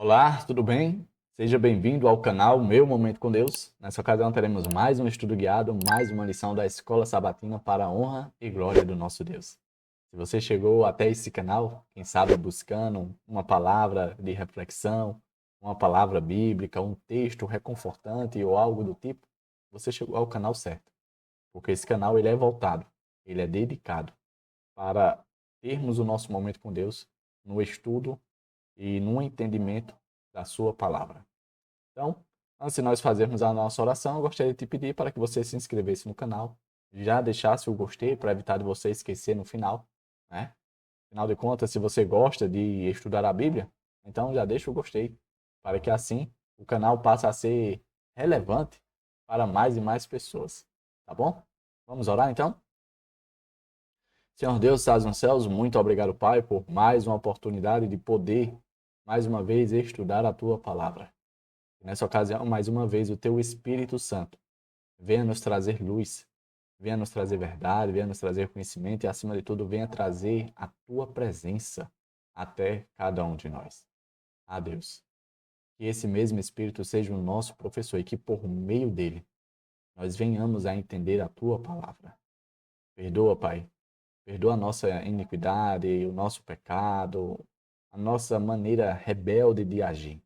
Olá, tudo bem? Seja bem-vindo ao canal Meu Momento com Deus. Nessa ocasião teremos mais um estudo guiado, mais uma lição da Escola Sabatina para a honra e glória do nosso Deus. Se você chegou até esse canal, quem sabe buscando uma palavra de reflexão, uma palavra bíblica, um texto reconfortante ou algo do tipo, você chegou ao canal certo. Porque esse canal ele é voltado, ele é dedicado para termos o nosso momento com Deus no estudo e no entendimento da sua palavra. Então, antes de nós fazermos a nossa oração, eu gostaria de te pedir para que você se inscrevesse no canal, já deixasse o gostei para evitar de você esquecer no final, né? Afinal de contas, se você gosta de estudar a Bíblia, então já deixa o gostei, para que assim o canal passe a ser relevante para mais e mais pessoas, tá bom? Vamos orar então? Senhor Deus, estás nos céus, muito obrigado, Pai, por mais uma oportunidade de poder, mais uma vez, estudar a Tua palavra. Nessa ocasião, mais uma vez, o Teu Espírito Santo venha nos trazer luz, venha nos trazer verdade, venha nos trazer conhecimento e, acima de tudo, venha trazer a Tua presença até cada um de nós. A Deus. Que esse mesmo Espírito seja o nosso professor e que, por meio dele, nós venhamos a entender a Tua palavra. Perdoa, Pai. Perdoa a nossa iniquidade, o nosso pecado, a nossa maneira rebelde de agir.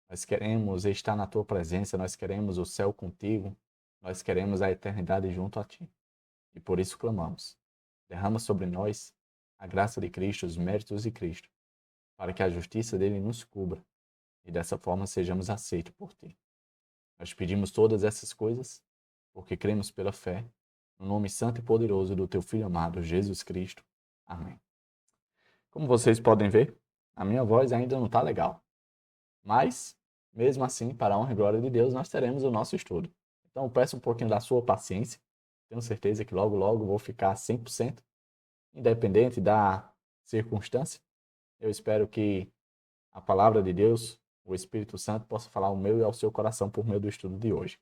Nós queremos estar na tua presença, nós queremos o céu contigo, nós queremos a eternidade junto a ti. E por isso clamamos. Derrama sobre nós a graça de Cristo, os méritos de Cristo, para que a justiça dele nos cubra e dessa forma sejamos aceitos por ti. Nós pedimos todas essas coisas porque cremos pela fé, no nome santo e poderoso do teu Filho amado, Jesus Cristo. Amém. Como vocês podem ver, a minha voz ainda não está legal. Mas, mesmo assim, para a honra e glória de Deus, nós teremos o nosso estudo. Então, eu peço um pouquinho da sua paciência. Tenho certeza que logo, logo vou ficar 100%, independente da circunstância. Eu espero que a palavra de Deus, o Espírito Santo, possa falar ao meu e ao seu coração por meio do estudo de hoje.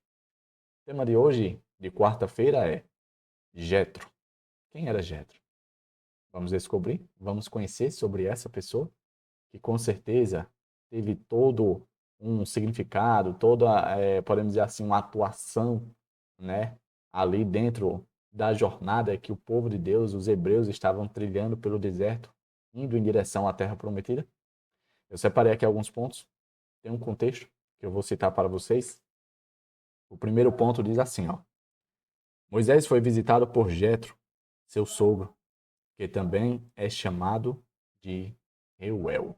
O tema de hoje, de quarta-feira, é Jetro. Quem era Jetro? Vamos descobrir, vamos conhecer sobre essa pessoa, que com certeza teve todo um significado, toda, podemos dizer assim, uma atuação, né, ali dentro da jornada que o povo de Deus, os hebreus, estavam trilhando pelo deserto, indo em direção à terra prometida. Eu separei aqui alguns pontos, tem um contexto que eu vou citar para vocês. O primeiro ponto diz assim, ó: Moisés foi visitado por Jetro, seu sogro, que também é chamado de Reuel.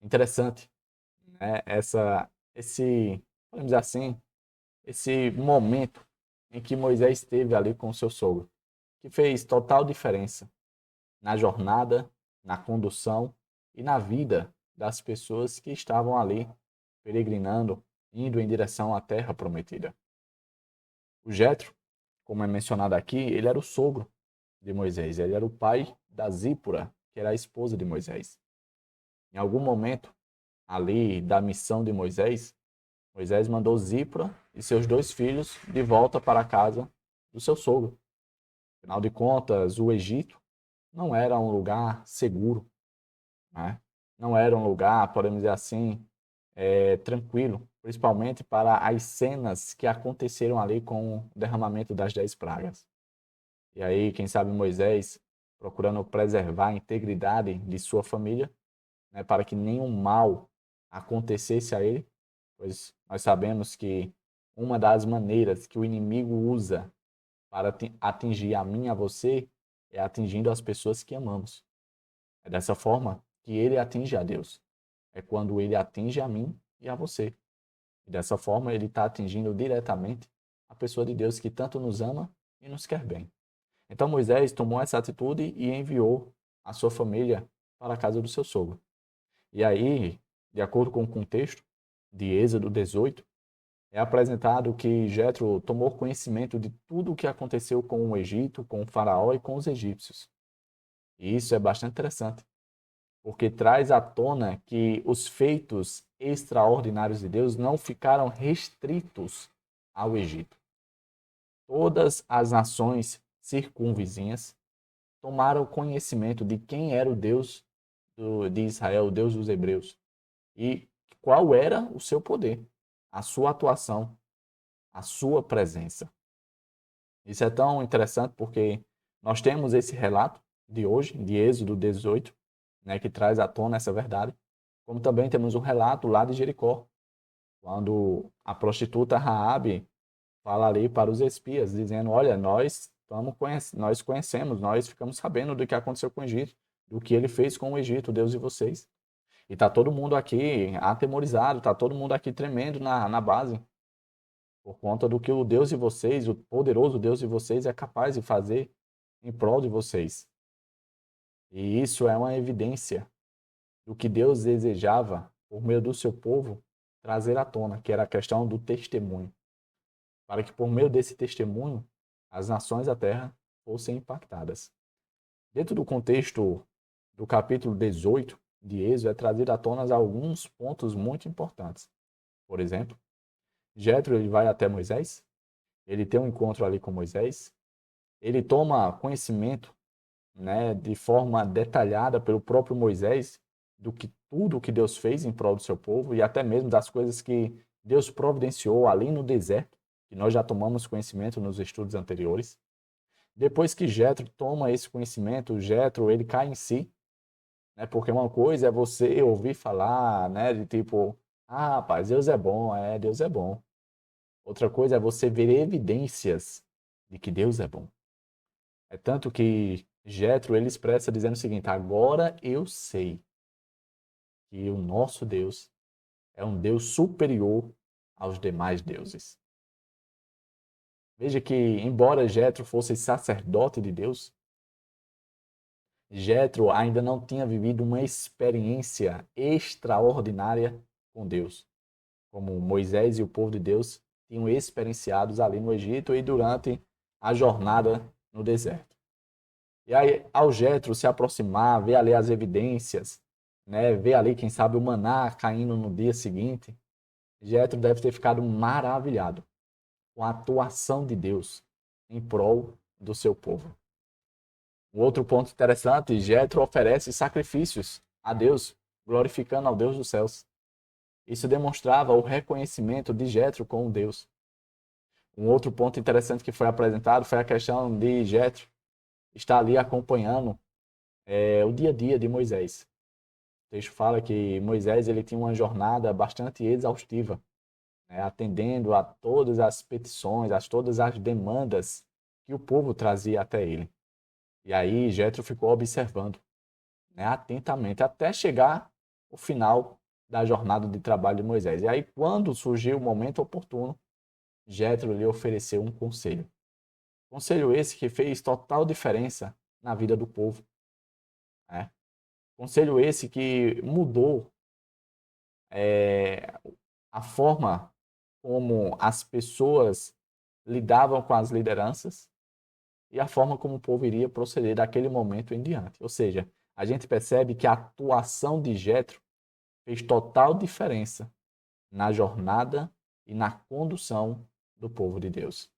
Interessante, né? Podemos dizer assim, esse momento em que Moisés esteve ali com o seu sogro, que fez total diferença na jornada, na condução e na vida das pessoas que estavam ali peregrinando, indo em direção à terra prometida. O Jetro, como é mencionado aqui, ele era o sogro de Moisés, ele era o pai da Zípora, que era a esposa de Moisés. Em algum momento ali da missão de Moisés, Moisés mandou Zípora e seus dois filhos de volta para a casa do seu sogro. Afinal de contas, o Egito não era um lugar seguro, né? Não era um lugar, podemos dizer assim, tranquilo, principalmente para as cenas que aconteceram ali com o derramamento das 10 pragas. E aí, quem sabe Moisés, procurando preservar a integridade de sua família, né, para que nenhum mal acontecesse a ele, pois nós sabemos que uma das maneiras que o inimigo usa para atingir a mim e a você é atingindo as pessoas que amamos. É dessa forma que ele atinge a Deus. É quando ele atinge a mim e a você. E dessa forma ele está atingindo diretamente a pessoa de Deus que tanto nos ama e nos quer bem. Então Moisés tomou essa atitude e enviou a sua família para a casa do seu sogro. E aí, de acordo com o contexto de Êxodo 18, é apresentado que Jetro tomou conhecimento de tudo o que aconteceu com o Egito, com o faraó e com os egípcios. E isso é bastante interessante, porque traz à tona que os feitos extraordinários de Deus não ficaram restritos ao Egito. Todas as nações circunvizinhas tomaram conhecimento de quem era o Deus de Israel, o Deus dos hebreus. e qual era o seu poder, a sua atuação, a sua presença. Isso é tão interessante porque nós temos esse relato de hoje, de Êxodo 18, né, que traz à tona essa verdade, como também temos um relato lá de Jericó, quando a prostituta Raabe fala ali para os espias, dizendo: olha, nós conhecemos, nós ficamos sabendo do que aconteceu com o Egito, do que ele fez com o Egito, Deus de vocês. E está todo mundo aqui atemorizado, está todo mundo aqui tremendo na base, por conta do que o Deus de vocês, o poderoso Deus de vocês, é capaz de fazer em prol de vocês. E isso é uma evidência do que Deus desejava, por meio do seu povo, trazer à tona, que era a questão do testemunho, para que por meio desse testemunho, as nações da terra fossem impactadas. Dentro do contexto do capítulo 18 de Êxodo, é trazido à tona alguns pontos muito importantes. Por exemplo, Jetro ele vai até Moisés, ele tem um encontro ali com Moisés, ele toma conhecimento, né, de forma detalhada pelo próprio Moisés do que tudo que Deus fez em prol do seu povo e até mesmo das coisas que Deus providenciou ali no deserto, que nós já tomamos conhecimento nos estudos anteriores. Depois que Jetro toma esse conhecimento, Jetro ele cai em si, né? Porque uma coisa é você ouvir falar, né, de tipo, ah, rapaz, Deus é bom, Deus é bom. Outra coisa é você ver evidências de que Deus é bom. É tanto que Jetro ele expressa dizendo o seguinte: agora eu sei que o nosso Deus é um Deus superior aos demais deuses. Veja que, embora Jetro fosse sacerdote de Deus, Jetro ainda não tinha vivido uma experiência extraordinária com Deus, como Moisés e o povo de Deus tinham experienciados ali no Egito e durante a jornada no deserto. E aí, ao Jetro se aproximar, ver ali as evidências, né, ver ali, quem sabe, o maná caindo no dia seguinte, Jetro deve ter ficado maravilhado com a atuação de Deus em prol do seu povo. Um outro ponto interessante, Jetro oferece sacrifícios a Deus, glorificando ao Deus dos céus. Isso demonstrava o reconhecimento de Jetro como Deus. Um outro ponto interessante que foi apresentado foi a questão de Jetro estar ali acompanhando o dia a dia de Moisés. O texto fala que Moisés ele tinha uma jornada bastante exaustiva, né, atendendo a todas as petições, a todas as demandas que o povo trazia até ele. E aí Jetro ficou observando, né, atentamente até chegar o final da jornada de trabalho de Moisés. E aí, quando surgiu o momento oportuno, Jetro lhe ofereceu um conselho. Conselho esse que fez total diferença na vida do povo, né? Conselho esse que mudou a forma como as pessoas lidavam com as lideranças e a forma como o povo iria proceder daquele momento em diante. Ou seja, a gente percebe que a atuação de Jetro fez total diferença na jornada e na condução do povo de Deus.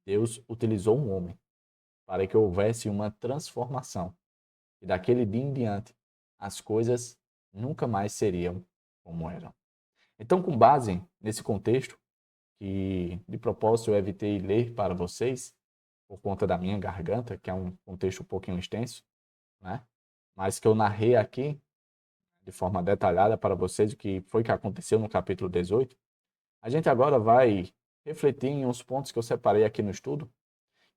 Deus utilizou um homem para que houvesse uma transformação. E daquele dia em diante, as coisas nunca mais seriam como eram. Então, com base nesse contexto, que de propósito eu evitei ler para vocês, por conta da minha garganta, que é um contexto um pouquinho extenso, né? Mas que eu narrei aqui de forma detalhada para vocês o que foi que aconteceu no capítulo 18, a gente agora vai refletir em uns pontos que eu separei aqui no estudo,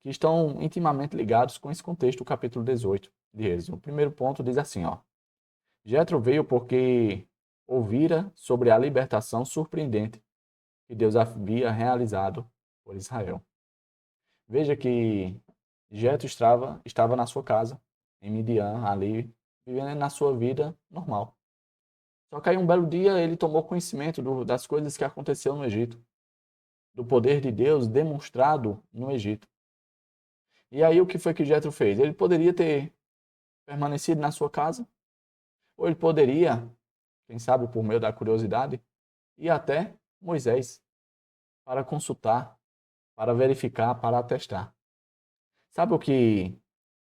que estão intimamente ligados com esse contexto do capítulo 18 de Êxodo. O primeiro ponto diz assim, ó: Jetro veio porque ouvira sobre a libertação surpreendente que Deus havia realizado por Israel. Veja que Jetro estava na sua casa, em Midian, ali, vivendo na sua vida normal. Só que aí um belo dia ele tomou conhecimento das coisas que aconteceram no Egito, do poder de Deus demonstrado no Egito. E aí o que foi que Jetro fez? Ele poderia ter permanecido na sua casa, ou ele poderia, quem sabe por meio da curiosidade, ir até Moisés para consultar, para verificar, para atestar. Sabe o que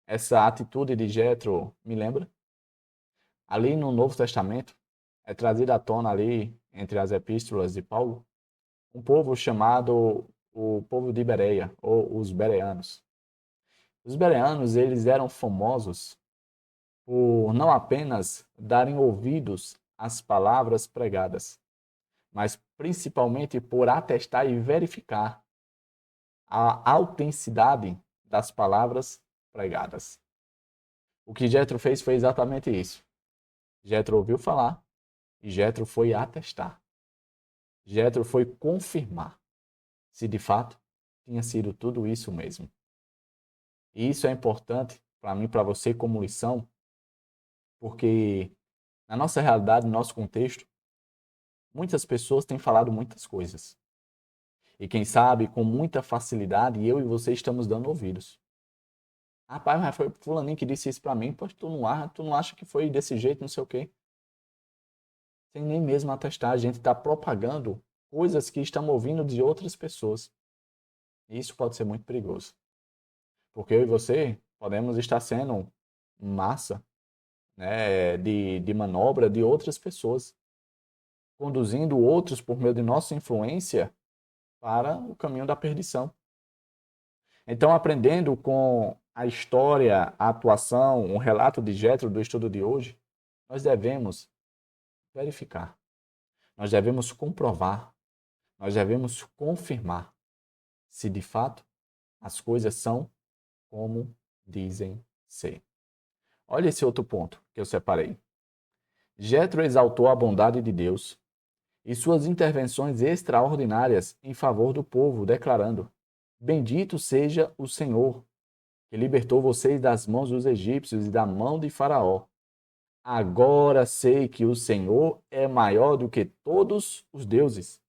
essa atitude de Jetro me lembra? Ali no Novo Testamento, é trazido à tona ali, entre as epístolas de Paulo, um povo chamado o povo de Bereia, ou os bereanos. Os bereanos, eles eram famosos por não apenas darem ouvidos às palavras pregadas, mas principalmente por atestar e verificar a autenticidade das palavras pregadas. O que Jetro fez foi exatamente isso. Jetro ouviu falar e Jetro foi atestar. Jetro foi confirmar se de fato tinha sido tudo isso mesmo. E isso é importante para mim, para você como lição, porque na nossa realidade, no nosso contexto, muitas pessoas têm falado muitas coisas. E quem sabe, com muita facilidade, eu e você estamos dando ouvidos. Rapaz, mas foi fulaninho que disse isso pra mim, pois tu não acha que foi desse jeito, não sei o quê. Sem nem mesmo atestar, a gente está propagando coisas que estamos ouvindo de outras pessoas. E isso pode ser muito perigoso. Porque eu e você podemos estar sendo massa, né, de manobra de outras pessoas, conduzindo outros por meio de nossa influência para o caminho da perdição. Então, aprendendo com a história, a atuação, o relato de Jetro do estudo de hoje, nós devemos verificar, nós devemos comprovar, nós devemos confirmar se de fato as coisas são como dizem ser. Olha esse outro ponto que eu separei. Jetro exaltou a bondade de Deus e suas intervenções extraordinárias em favor do povo, declarando: Bendito seja o Senhor, que libertou vocês das mãos dos egípcios e da mão de Faraó. Agora sei que o Senhor é maior do que todos os deuses,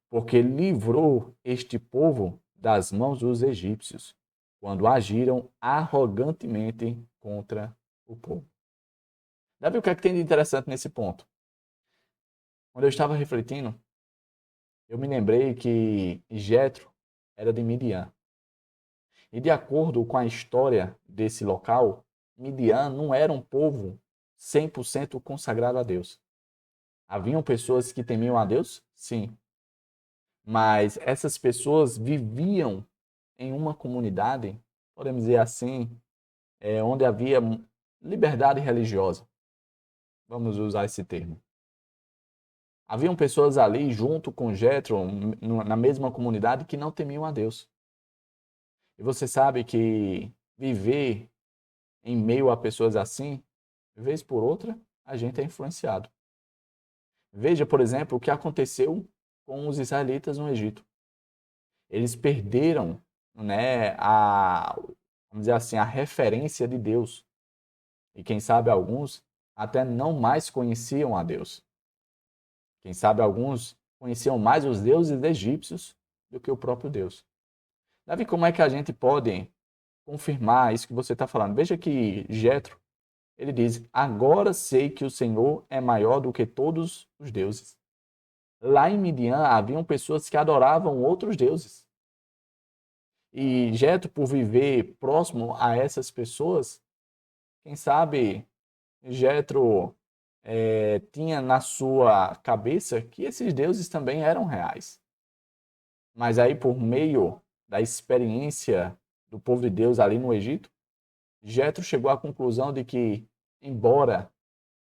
porque livrou este povo das mãos dos egípcios, quando agiram arrogantemente contra o povo. Deve o que é que tem de interessante nesse ponto? Quando eu estava refletindo, eu me lembrei que Jetro era de Midian. E de acordo com a história desse local, Midian não era um povo 100% consagrado a Deus. Haviam pessoas que temiam a Deus? Sim. Mas essas pessoas viviam em uma comunidade, podemos dizer assim, onde havia liberdade religiosa. Vamos usar esse termo. Haviam pessoas ali, junto com Jetro, na mesma comunidade, que não temiam a Deus. E você sabe que viver em meio a pessoas assim, vez por outra, a gente é influenciado. Veja, por exemplo, o que aconteceu com os israelitas no Egito. Eles perderam, né, vamos dizer assim, a referência de Deus. E quem sabe alguns até não mais conheciam a Deus. Quem sabe alguns conheciam mais os deuses egípcios do que o próprio Deus. Davi, como é que a gente pode confirmar isso que você está falando? Veja que Jetro, ele diz: Agora sei que o Senhor é maior do que todos os deuses. Lá em Midian haviam pessoas que adoravam outros deuses. E Jetro, por viver próximo a essas pessoas, quem sabe Jetro tinha na sua cabeça que esses deuses também eram reais. Mas aí, por meio da experiência do povo de Deus ali no Egito, Jetro chegou à conclusão de que, embora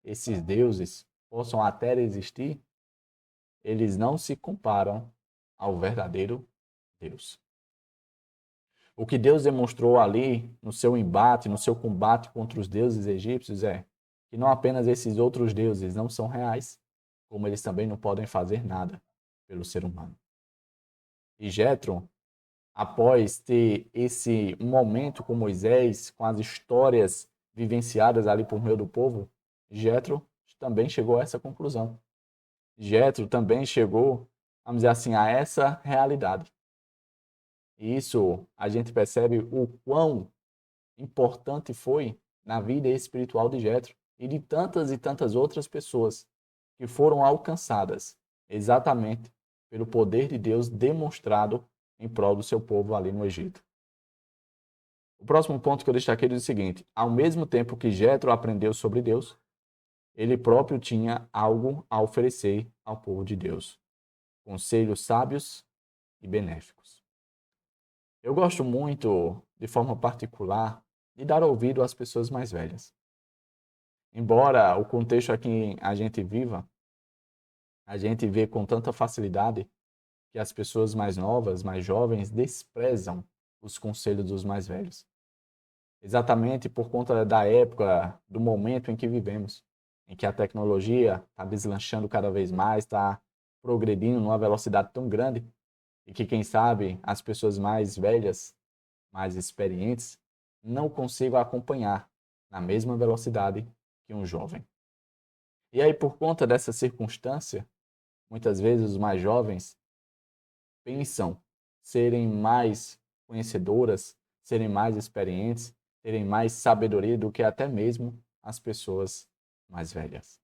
esses deuses possam até existir, eles não se comparam ao verdadeiro Deus. O que Deus demonstrou ali no seu embate, no seu combate contra os deuses egípcios é que não apenas esses outros deuses não são reais, como eles também não podem fazer nada pelo ser humano. E Jetro, após ter esse momento com Moisés, com as histórias vivenciadas ali por meio do povo, Jetro também chegou a essa conclusão. Jetro também chegou, vamos dizer assim, a essa realidade. E isso a gente percebe o quão importante foi na vida espiritual de Jetro e tantas outras pessoas que foram alcançadas exatamente pelo poder de Deus demonstrado em prol do seu povo ali no Egito. O próximo ponto que eu destaquei diz o seguinte: ao mesmo tempo que Jetro aprendeu sobre Deus, ele próprio tinha algo a oferecer ao povo de Deus. Conselhos sábios e benéficos. Eu gosto muito, de forma particular, de dar ouvido às pessoas mais velhas. Embora o contexto aqui a gente viva, a gente vê com tanta facilidade que as pessoas mais novas, mais jovens, desprezam os conselhos dos mais velhos. Exatamente por conta da época, do momento em que vivemos, em que a tecnologia está deslanchando cada vez mais, está progredindo numa velocidade tão grande, e que, quem sabe, as pessoas mais velhas, mais experientes, não consigam acompanhar na mesma velocidade que um jovem. E aí, por conta dessa circunstância, muitas vezes os mais jovens pensam serem mais conhecedoras, serem mais experientes, terem mais sabedoria do que até mesmo as pessoas mais velhas.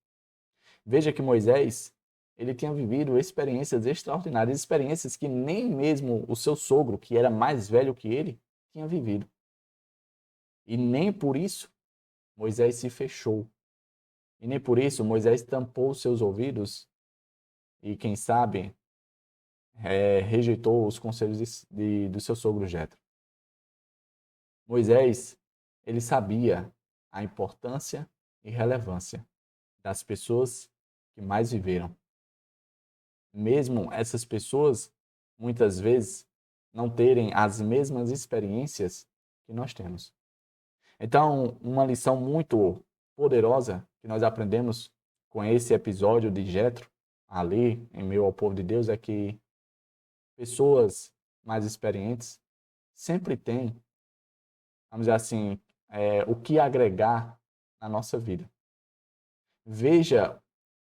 Veja que Moisés, ele tinha vivido experiências extraordinárias, experiências que nem mesmo o seu sogro, que era mais velho que ele, tinha vivido. E nem por isso Moisés se fechou. E nem por isso Moisés tampou seus ouvidos e, quem sabe, rejeitou os conselhos do seu sogro Jetro. Moisés, ele sabia a importância e relevância das pessoas que mais viveram. Mesmo essas pessoas, muitas vezes, não terem as mesmas experiências que nós temos. Então, uma lição muito poderosa que nós aprendemos com esse episódio de Jetro, ali em meio ao povo de Deus, é que pessoas mais experientes sempre têm, vamos dizer assim, o que agregar na nossa vida. Veja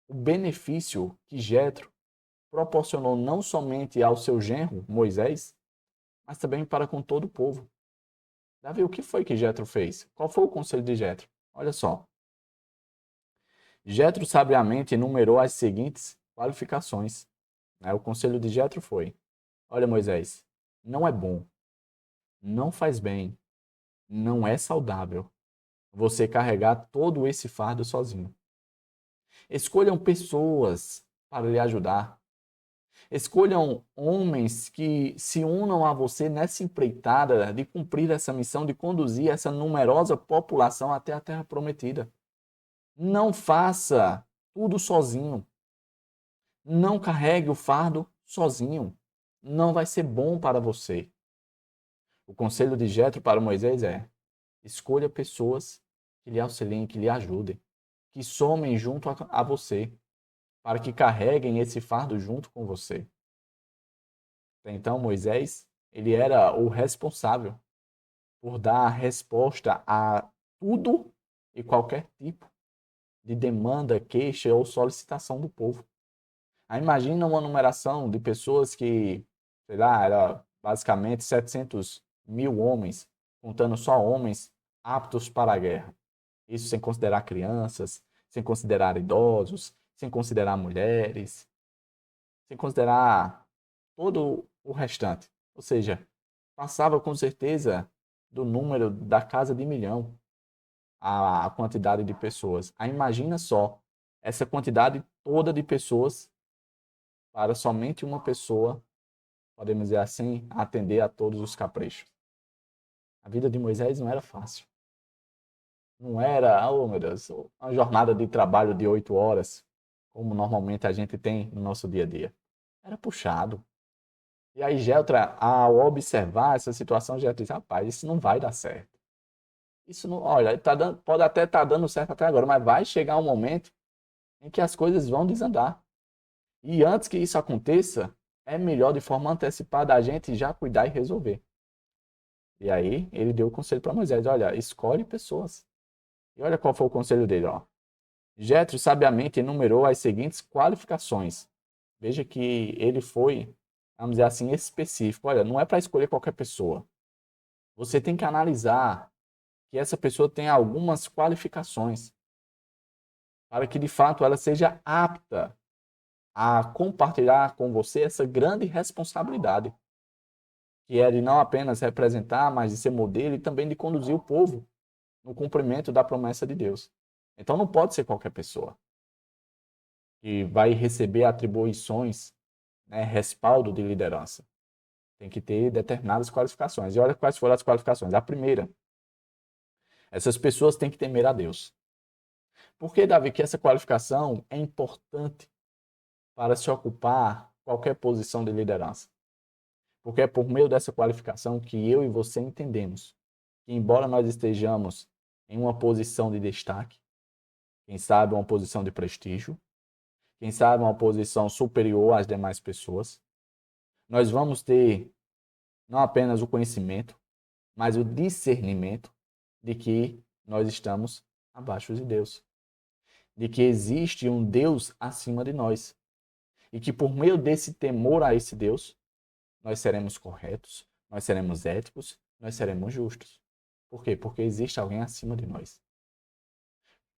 o benefício que Jetro proporcionou não somente ao seu genro, Moisés, mas também para com todo o povo. Davi, o que foi que Jetro fez? Qual foi o conselho de Jetro? Olha só. Jetro sabiamente enumerou as seguintes qualificações. O conselho de Jetro foi: olha, Moisés, não é bom, não faz bem, não é saudável você carregar todo esse fardo sozinho. Escolham pessoas para lhe ajudar. Escolham homens que se unam a você nessa empreitada de cumprir essa missão, de conduzir essa numerosa população até a Terra Prometida. Não faça tudo sozinho. Não carregue o fardo sozinho. Não vai ser bom para você. O conselho de Jetro para Moisés é: escolha pessoas que lhe auxiliem, que lhe ajudem, que somem junto a você, para que carreguem esse fardo junto com você. Então, Moisés, ele era o responsável por dar a resposta a tudo e qualquer tipo de demanda, queixa ou solicitação do povo. Aí imagina uma numeração de pessoas que, sei lá, era basicamente 700 mil homens, contando só homens aptos para a guerra. Isso sem considerar crianças, sem considerar idosos, sem considerar mulheres, sem considerar todo o restante. Ou seja, passava com certeza do número da casa de 1 milhão a quantidade de pessoas. Aí imagina só essa quantidade toda de pessoas para somente uma pessoa, podemos dizer assim, atender a todos os caprichos. A vida de Moisés não era fácil. Não era, oh meu Deus, uma jornada de trabalho de 8 horas, como normalmente a gente tem no nosso dia a dia. Era puxado. E aí Geltra, ao observar essa situação, Geltra diz: rapaz, isso não vai dar certo. Isso não, olha, pode até estar dando certo até agora, mas vai chegar um momento em que as coisas vão desandar. E antes que isso aconteça, é melhor de forma antecipada a gente já cuidar e resolver. E aí ele deu o conselho para Moisés: olha, escolhe pessoas. E olha qual foi o conselho dele, ó. Jetro sabiamente enumerou as seguintes qualificações. Veja que ele foi, vamos dizer assim, específico. Olha, não é para escolher qualquer pessoa. Você tem que analisar que essa pessoa tem algumas qualificações para que de fato ela seja apta a compartilhar com você essa grande responsabilidade, que é de não apenas representar, mas de ser modelo e também de conduzir o povo no cumprimento da promessa de Deus. Então não pode ser qualquer pessoa que vai receber atribuições, né, respaldo de liderança. Tem que ter determinadas qualificações. E olha quais foram as qualificações. A primeira, essas pessoas têm que temer a Deus. Por que, Davi, que essa qualificação é importante para se ocupar qualquer posição de liderança? Porque é por meio dessa qualificação que eu e você entendemos que, embora nós estejamos em uma posição de destaque, quem sabe uma posição de prestígio, quem sabe uma posição superior às demais pessoas, nós vamos ter não apenas o conhecimento, mas o discernimento de que nós estamos abaixo de Deus, de que existe um Deus acima de nós e que por meio desse temor a esse Deus, nós seremos corretos, nós seremos éticos, nós seremos justos. Por quê? Porque existe alguém acima de nós.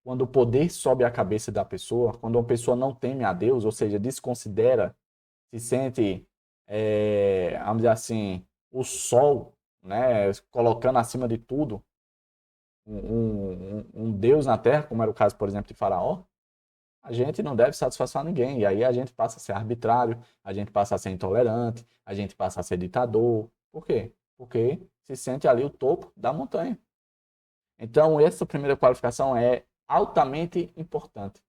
Quando o poder sobe a cabeça da pessoa, quando uma pessoa não teme a Deus, ou seja, desconsidera, se sente, vamos dizer assim, o sol, né, colocando acima de tudo um Deus na terra, como era o caso, por exemplo, de Faraó, a gente não deve satisfazer ninguém. E aí a gente passa a ser arbitrário, a gente passa a ser intolerante, a gente passa a ser ditador. Por quê? Porque se sente ali o topo da montanha. Então, essa primeira qualificação é altamente importante.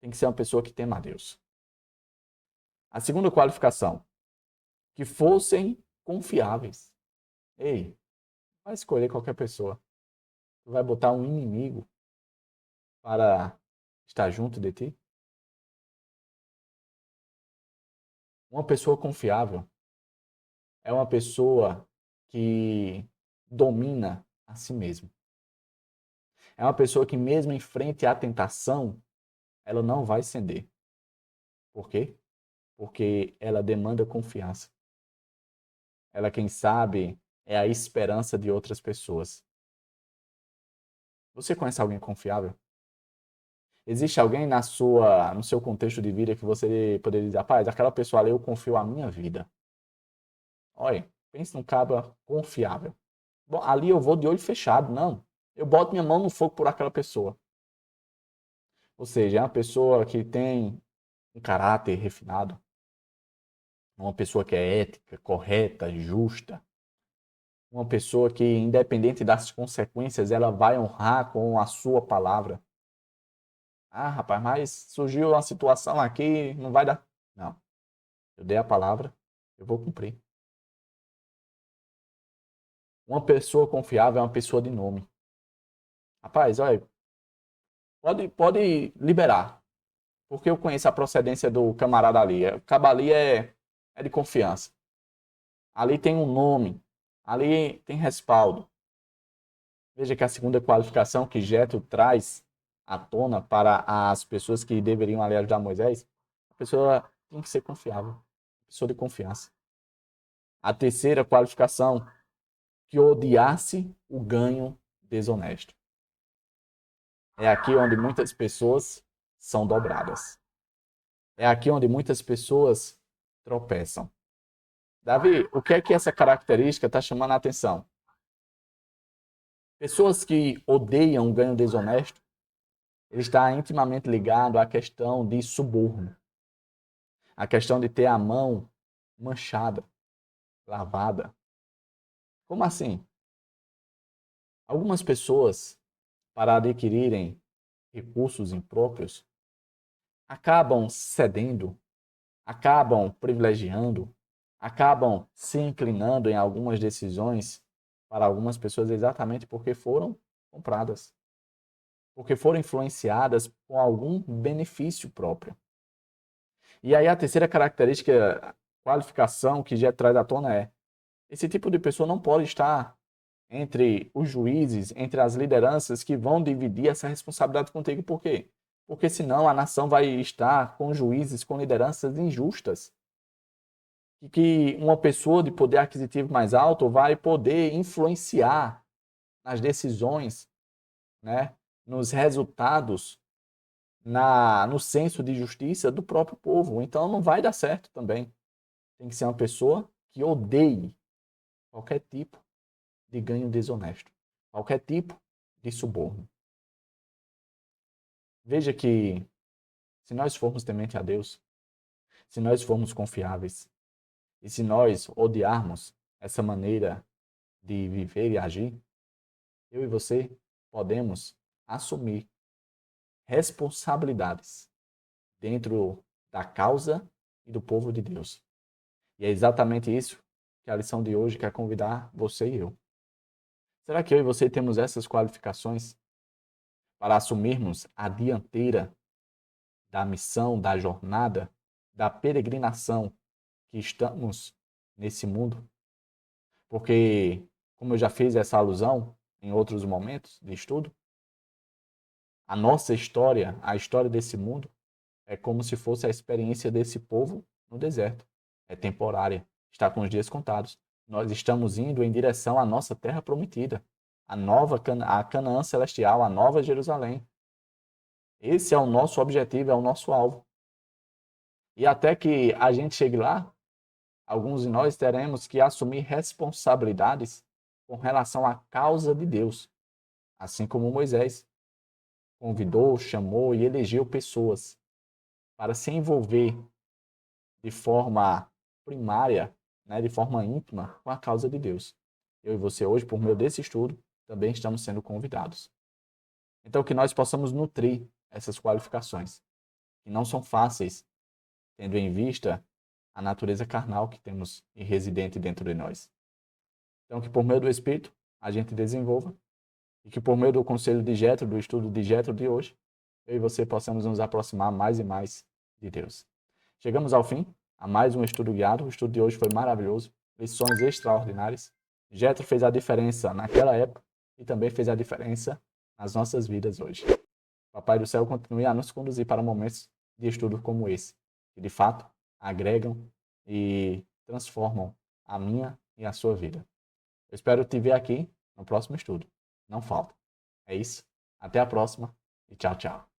Tem que ser uma pessoa que tema a Deus. A segunda qualificação, que fossem confiáveis. Ei, vai escolher qualquer pessoa. Tu vai botar um inimigo para estar junto de ti? Uma pessoa confiável é uma pessoa que domina a si mesma. É uma pessoa que, mesmo em frente à tentação, ela não vai ceder. Por quê? Porque ela demanda confiança. Ela, quem sabe, é a esperança de outras pessoas. Você conhece alguém confiável? Existe alguém no seu contexto de vida que você poderia dizer, rapaz, aquela pessoa ali eu confio a minha vida. Olha, pense num cara confiável. Bom, ali eu vou de olho fechado, não. Eu boto minha mão no fogo por aquela pessoa. Ou seja, é uma pessoa que tem um caráter refinado, uma pessoa que é ética, correta, justa, uma pessoa que, independente das consequências, ela vai honrar com a sua palavra. Ah, rapaz, mas surgiu uma situação aqui, não vai dar. Não, eu dei a palavra, eu vou cumprir. Uma pessoa confiável é uma pessoa de nome. Rapaz, olha, pode liberar, porque eu conheço a procedência do camarada ali. O caba ali é de confiança. Ali tem um nome, ali tem respaldo. Veja que a segunda qualificação que Jetro traz à tona para as pessoas que deveriam ali ajudar Moisés, a pessoa tem que ser confiável, pessoa de confiança. A terceira qualificação, que odiasse o ganho desonesto. É aqui onde muitas pessoas são dobradas. É aqui onde muitas pessoas tropeçam. Davi, o que é que essa característica está chamando a atenção? Pessoas que odeiam o ganho desonesto, ele está intimamente ligado à questão de suborno, à questão de ter a mão manchada, lavada. Como assim? Algumas pessoas, para adquirirem recursos impróprios, acabam cedendo, acabam privilegiando, acabam se inclinando em algumas decisões para algumas pessoas exatamente porque foram compradas, porque foram influenciadas com algum benefício próprio. E aí a terceira característica, qualificação que já traz à tona é: esse tipo de pessoa não pode estar entre os juízes, entre as lideranças que vão dividir essa responsabilidade contigo. Por quê? Porque senão a nação vai estar com juízes, com lideranças injustas. E que uma pessoa de poder aquisitivo mais alto vai poder influenciar nas decisões, né, nos resultados, no senso de justiça do próprio povo. Então não vai dar certo também. Tem que ser uma pessoa que odeie qualquer tipo de ganho desonesto, qualquer tipo de suborno. Veja que se nós formos temente a Deus, se nós formos confiáveis e se nós odiarmos essa maneira de viver e agir, eu e você podemos assumir responsabilidades dentro da causa e do povo de Deus. E é exatamente isso que a lição de hoje quer convidar você e eu. Será que eu e você temos essas qualificações para assumirmos a dianteira da missão, da jornada, da peregrinação que estamos nesse mundo? Porque, como eu já fiz essa alusão em outros momentos de estudo, a nossa história, a história desse mundo, é como se fosse a experiência desse povo no deserto. É temporária, está com os dias contados. Nós estamos indo em direção à nossa terra prometida, a Canaã celestial, a nova Jerusalém. Esse é o nosso objetivo, é o nosso alvo. E até que a gente chegue lá, alguns de nós teremos que assumir responsabilidades com relação à causa de Deus, assim como Moisés convidou, chamou e elegeu pessoas para se envolver de forma primária, né, de forma íntima, com a causa de Deus. Eu e você hoje, por meio desse estudo, também estamos sendo convidados. Então, que nós possamos nutrir essas qualificações, que não são fáceis, tendo em vista a natureza carnal que temos e residente dentro de nós. Então, que por meio do Espírito, a gente desenvolva, e que por meio do conselho de Jetro, do estudo de Jetro de hoje, eu e você possamos nos aproximar mais e mais de Deus. Chegamos ao fim, a mais um estudo guiado. O estudo de hoje foi maravilhoso, lições extraordinárias. Jetro fez a diferença naquela época e também fez a diferença nas nossas vidas hoje. Papai do Céu continue a nos conduzir para momentos de estudo como esse, que de fato agregam e transformam a minha e a sua vida. Eu espero te ver aqui no próximo estudo. Não falta. É isso. Até a próxima e tchau, tchau.